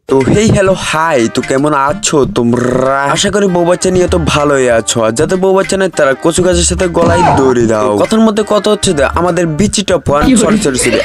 তো hey hello hi, তো কেমন আছো তোমরা? আশা করি বউ বাচ্চা নিয়ে তো ভালোই আছো। আর যাদের বউ বাচ্চা নেই তারা কচু গাছের সাথে গলায় দড়ি দাও। কথার মধ্যে কথা হচ্ছে যে আমাদের বিচি টপ ওয়ান সরি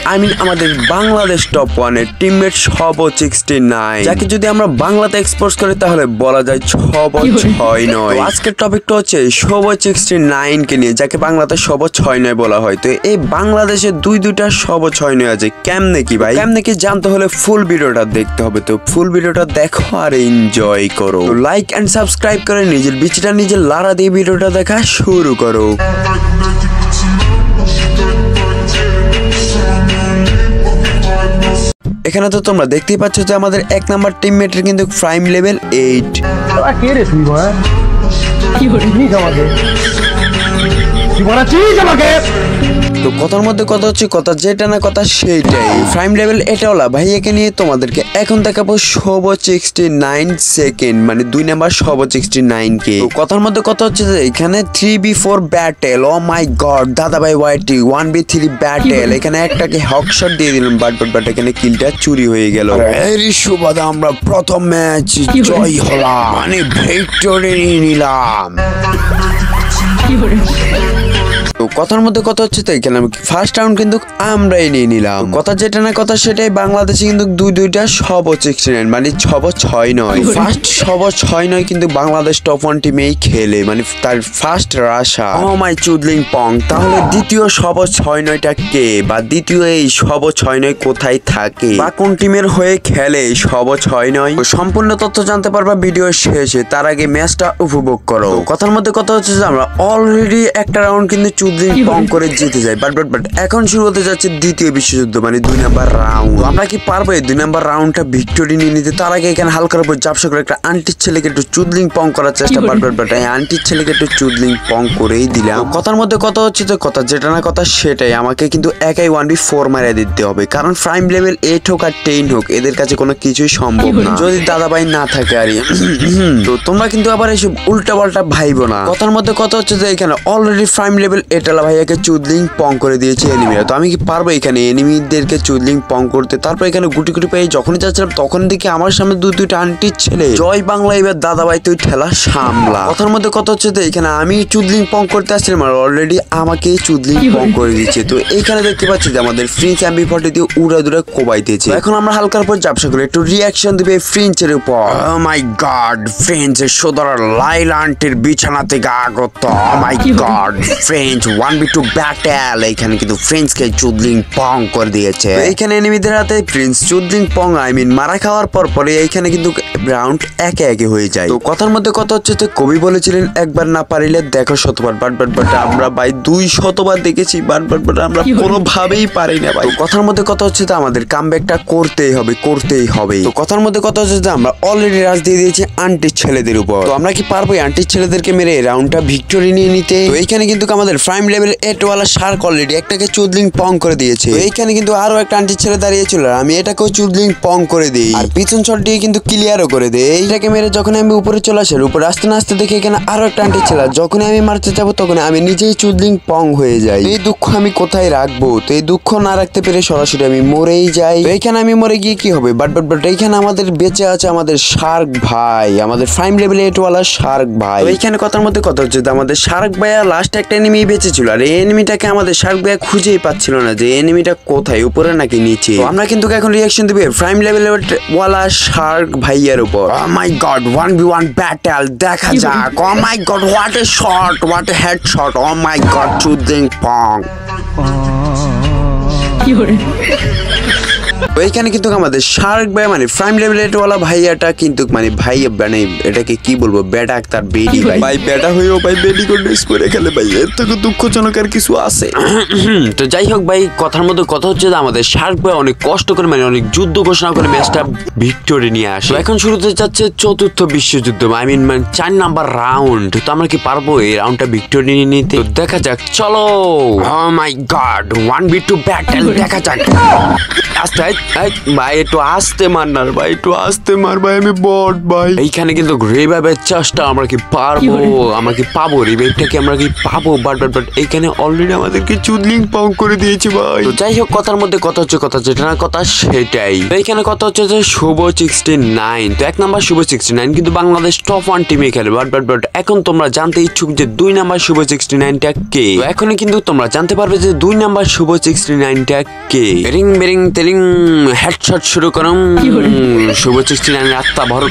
আমাদের বাংলাদেশ টপ ওয়ান এর টিমমেট সব 69, যাকে যদি আমরা বাংলাতে এক্সপোর্ট করি তাহলে বলা যায় 669। আজকের টপিকটা হচ্ছে সব 69 কে নিয়ে, যাকে বাংলাতে সব 69 বলা হয়। তো এই বাংলাদেশে দুইটা সব 69 আছে। কেমনে কি ভাই, কেমনে কি জানতে হলে ফুল ভিডিওটা দেখতে হবে। তো ফুল ভিডিওটা দেখো আর এনজয় করো। লাইক এন্ড সাবস্ক্রাইব করে নিজের বিচিটা নিজের লারা দিয়ে ভিডিওটা দেখা শুরু করো। এখানে তো তোমরা দেখতেই পাচ্ছ যে আমাদের 1 নাম্বার টিমমেটের কিন্তু প্রাইম লেভেল 8। কে রে তুই ভাই কি হরিনি আমাকে কি বলা চিজ আমাকে। তো কথার মধ্যে কথা হচ্ছে কথা যেটা না কথা সেইটাই। প্রাইম লেভেল এটা হলো ভাইয়াকে নিয়ে তোমাদেরকে এখন দেখাবো সব 69 সেকেন্ড, মানে 2 নাম্বার সব 69 কে। তো কথার মধ্যে কথা হচ্ছে যে এখানে 3v4 battle. O my god দাদা ভাই ওয়াইটি 1v3 ব্যাটেল। এখানে একটাকে হকশট দিয়ে দিলাম, বাট এখানে কিলটা চুরি হয়ে গেল। এই সুবাদে আমরা প্রথম ম্যাচ জয় হলাম, মানে ভিক্টরি নিয়ে নিলাম। তো কথার মধ্যে কথা হচ্ছে তো এখানে ফার্স্ট রাউন্ড কিন্তু আমরাই নিয়ে নিলাম। কথা যেটা না কথা সেটাই, বাংলাদেশে কিন্তু দুইটা সব 69, মানে 669। ফার্স্ট সব 69 কিন্তু বাংলাদেশ টপ 1 টিমেই খেলে, মানে তার ফার্স্ট রাশা। ও মাই চুদলিং পং। তাহলে দ্বিতীয় সব 69টা কে, বা দ্বিতীয় এই সব 69 কোথায় থাকে, বা কোন টিমের হয়ে খেলে সব 69? সম্পূর্ণ তথ্য জানতে পারবা ভিডিও শেষে। তার আগে ম্যাচটা উপভোগ করো। কথার মধ্যে কথা হচ্ছে যে আমরা অলরেডি একটা রাউন্ড কিন্তু চুদলিং পং করে জিতে যাই, বাট এখন শুরু হতে যাচ্ছে দ্বিতীয় বিশ্বযুদ্ধ, মানে 2 নাম্বার রাউন্ড। আমরা কি পারবো এই 2 নাম্বার রাউন্ডটা ভিক্টরি নিয়ে নিতে? তার আগে এখানে হালকার উপর জাপসা করে একটা আন্টির ছেলেকে একটু চুদলিং পং করার চেষ্টা, বাট এই আন্টির ছেলেকে একটু চুদলিং পং করেই দিলাম। কথার মধ্যে কথা হচ্ছে যে কথা যেটা না কথা সেটাই, আমাকে কিন্তু একাই 1v4 মারিয়ে দিতে হবে, কারণ প্রাইম লেভেল 8 হোক আর 10 হোক এদের কাছে কোনো কিছুই সম্ভব না যদি দাদা ভাই না থাকে। আর তো তোমরা কিন্তু আবার এইসব উল্টা পাল্টা ভাইবো না। কথার মধ্যে কথা হচ্ছে যে এখানে অলরেডি প্রাইম লেভেল এটালা ভাইয়াকে চুদলিং পং করে দিয়েছে এনিমিরা। তো আমি কি পারবো এখানে এনিমিদেরকে চুদলিং পং করতে? তারপর এখানে গুটি পেয়ে যখনই যাচ্ছিলাম তখন দেখি আমার সামনে দুইটা আন্টির ছেলে। জয় বাংলা, এবার দাদা ভাই তুই ঠেলা সামলা। কথার মধ্যে কথা হচ্ছে তো এখানে আমি চুদলিং পং করতে আসছিলাম আর অলরেডি আমাকে চুদলিং পং করে দিচ্ছে। তো এইখানে দেখতে পাচ্ছি যে আমাদের ফ্রিঞ্চ MP40 দিয়ে উড়া কোবাইতেছে। এখন আমরা হালকার উপর জাপসা করে একটু রিয়াকশন দিবে ফ্রিঞ্চের উপর। ও মাই গড, ফ্রিঞ্চের সোদরা লাইলা আন্টির বিছানা থেকে আগত। ও my god, French 1v2 battle. এখানে কিন্তু ফ্রেঞ্চকে চুদলিং পং করে দিয়েছে। এখানে এনিমিদের হাতে ফ্রেঞ্চ চুদলিং পং মারা খাওয়ার পরে এইখানে কিন্তু রাউন্ড একে হয়ে যায়। তো কথার মধ্যে কথা হচ্ছে যে কবি বলেছিলেন একবার না পারিলে দেখো শতবার, বাট আমরা ভাই 200বার দেখেছি, বাট আমরা কোনোভাবেই পারি না ভাই। কথার মধ্যে কথা হচ্ছে যে আমাদের কামব্যাকটা করতেই হবে। তো কথার মধ্যে কথা হচ্ছে যে আমরা অলরেডি রাজ দিয়ে দিয়েছি আন্টির ছেলেদের উপর। তো আমরা কি পারবো আন্টির ছেলেদেরকে মেরে রাউন্ডটা ভিক্টরি নিয়ে নিতে? তো এইখানে কিন্তু আমাদের প্রাইম লেভেল 8 ওয়ালা শার্ক অলরেডি একটাকে চুদলিং পং করে দিয়েছে। তো এইখানে কিন্তু আরো একটা আন্টির ছেলে দাঁড়িয়েছিল, আমি এটাকেও চুদলিং পং করে দিই আর পিছন শট দিয়ে কিন্তু ক্লিয়ারও করে দেই। এইটাকে মেরে যখন আমি উপরে চলে আসি, উপরে আসতে না আসতে দেখি এখানে আরো একটা আন্টির ছেলে। যখন আমি মারতে যাবো তখন আমি নিজেই চুদলিং পং হয়ে যাই। এই দুঃখ আমি কোথায় রাখবো? তো এই দুঃখ না রাখতে পেরে সরাসরি আমি মরেই যাই। তো এইখানে আমি মরে গিয়ে কি হবে? বাট এইখানে আমাদের বেঁচে আছে আমাদের শার্ক ভাই, আমাদের প্রাইম লেভেল 8 ওয়ালা শার্ক ভাই। তো এইখানে কথার মধ্যে কথা হচ্ছে যে আমাদের শার্ক ভাইয়া লাস্ট একটা এনিমি বেঁচে ছিল, আর এই এনিমিটাকে আমাদের শার্ক ভাইয়া খুঁজেই পাচ্ছিল না যে এনিমিটা কোথায়, উপরে নাকি নিচে। তো আমরা কিন্তু এখন রিঅ্যাকশন দিবে প্রাইম লেভেল ওয়ালা শার্ক ভাইয়ার উপর। ও মাই গড, 1v1 ব্যাটেল দেখা যাক। Oh my god, what a shot, what a headshot. Oh my god, চুদলিং পং। এইখানে কিন্তু আমাদের শার্ক ভাই মানে প্রাইম লেভেল 8 ওয়ালা ভাইয়াটা কিন্তু মানে ভাইয়া মানে এটাকে কি বলবো, বেটা তার বেডি ভাই বেটা হয়েও ভাই বেডি করে ড্রেস করে খেলে ভাই, এর থেকে দুঃখজনক আর কিছু আছে? তো যাই হোক ভাই, কথার মধ্যে কথা হচ্ছে যে আমাদের শার্ক ভাই অনেক কষ্ট করে মানে অনেক যুদ্ধ ঘোষণা করে ম্যাচটা ভিক্টরি নিয়ে আসে। এখন শুরুতে যাচ্ছে চতুর্থ বিশ্বযুদ্ধ, আই মিন 4 নাম্বার রাউন্ড। তো আমরা কি পারবো এই রাউন্ডটা ভিক্টরি নিয়ে নিতে? দেখা যাক, চলো। ও মাই গড, 1v2 ব্যাটেল দেখা যাক। আস্তে ভাই একটু আস্তে মার না ভাই, একটু আস্তে মার ভাই, আমি বট ভাই। এইখানে কিন্তু রিভাইভের চেষ্টা আমরা কি পারবো, আমরা কি পাবো রিভাইভটা কি আমরা কি পাবো? বাট এইখানে অলরেডি আমাদেরকে চুদলিং পাউন্ড করে দিয়েছে ভাই। তো যাই হোক, কথার মধ্যে কথা হচ্ছে, কথা যেটা না কথা সেটাই। এইখানে কথা হচ্ছে যে শুভ 69, তো 1 নাম্বার শুভ 69 কিন্তু বাংলাদেশ টপ 1 টিমে খেলে। বাট এখন তোমরা জানতে ইচ্ছুক যে 2 নাম্বার শুভ 69টা কে? তো এখনই কিন্তু তোমরা জানতে পারবে যে 2 নাম্বার শুভ 69টা কে। রিং বেরিং তেলিং হেডশট শুরু করুন। শুভ 69 আত্মা ভর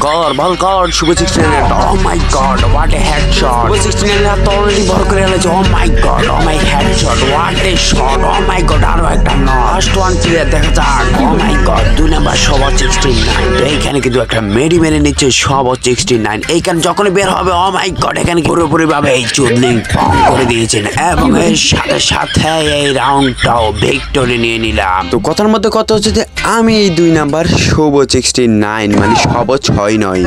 কর Shubho 69। Oh my god, what a headshot! Shubho 69 আত্মা অলরেডি ভর করে ফেলেছে। Oh my god, oh my headshot, what a shot! Oh my god, আরো একটা লাস্ট ওয়ান প্লেয়ার দেখা যাক। Oh my god, 2 number Shubho 69। তো এইখানে কিন্তু একটা মেরে নিচ্ছে শুভ 69। এইখানে যখন বের হবে, ও মাই গড, এখানে পুরোপুরি ভাবে এই চুদলিং পাউন্ড করে দিয়েছেন এবং এর সাথে সাথে এই রাউন্ডটাও ভিক্টরি নিয়ে নিলাম। তো কথার মধ্যে কথা হচ্ছে যে আমি এই 2 নাম্বার শুভ 69 মানে শুভ 69।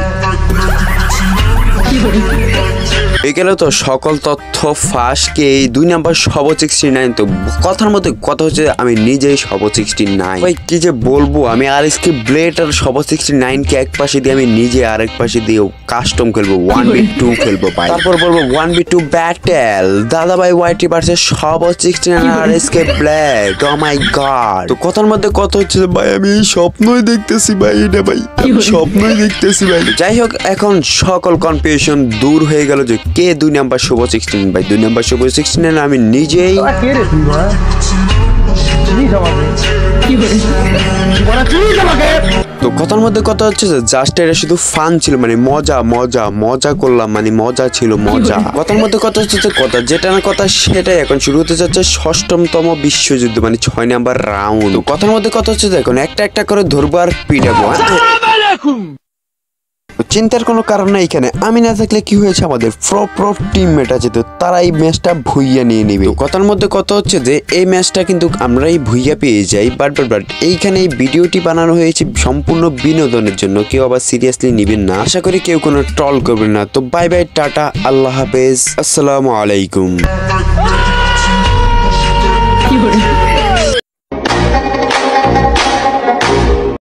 এগুলো তো সকল তথ্য ফাঁসকে এই 2 নাম্বার শুভ 69। তো কথার মধ্যে কথা হচ্ছে আমি নিজেই শুভ 69 ভাই, কি যে বলবো। আমি আর এসকে ব্লেড আর শুভ 69 কে এক পাশে দিয়ে আমি নিজে আরেক পাশে দিয়ে কাস্টম খেলবো, 1v2 খেলবো ভাই। তারপর বলবো 1v2 ব্যাটেল দাদা ভাই ওয়াইটি versus Shubho 69 R SK blade. O my god. তো কথার মধ্যে কথা হচ্ছে ভাই আমি স্বপ্নই দেখতেছি ভাই, এটা ভাই স্বপ্নই দেখতেছি ভাই। যাই হোক, এখন সকল কনফিউশন দূর হয়ে গেল যে কে 2 নাম্বার শুভ 69 ভাই। 2 নাম্বার শুভ 69 আমি নিজেই। কে রে তুই ভাই? চিনিস আমাকে? তো কথার মধ্যে কথা হচ্ছে যে জাস্ট এটা শুধু ফান ছিল, মানে মজা করলাম, মানে মজা ছিল মজা। কথার মধ্যে কথা হচ্ছে যে কথা যেটা না কথা সেটাই। এখন শুরু হতে যাচ্ছে 6ম বিশ্বযুদ্ধ মানে 6 নাম্বার রাউন্ড। কথার মধ্যে কথা হচ্ছে যে এখন একটা করে ধরবো আর পিটাবো। চিন্তার কোনো কারণ নাই, এখানে আমি না থাকলে কি হয়েছে, আমাদের প্রো টিমমেট আছে, তো তারা এই ম্যাচটা ভুইয়া নিয়ে নেবে। কথার মধ্যে কথা হচ্ছে যে এই ম্যাচটা কিন্তু আমরাই ভুইয়া পেয়ে যাই। বাট এইখানে এই ভিডিওটি বানানো হয়েছে সম্পূর্ণ বিনোদনের জন্য, কেউ আবার সিরিয়াসলি নেবেন না। আশা করি কেউ কোনো ট্রল করবেন না। তো বাই বাই, টাটা, আল্লাহ হাফেজ, আসসালামু আলাইকুম।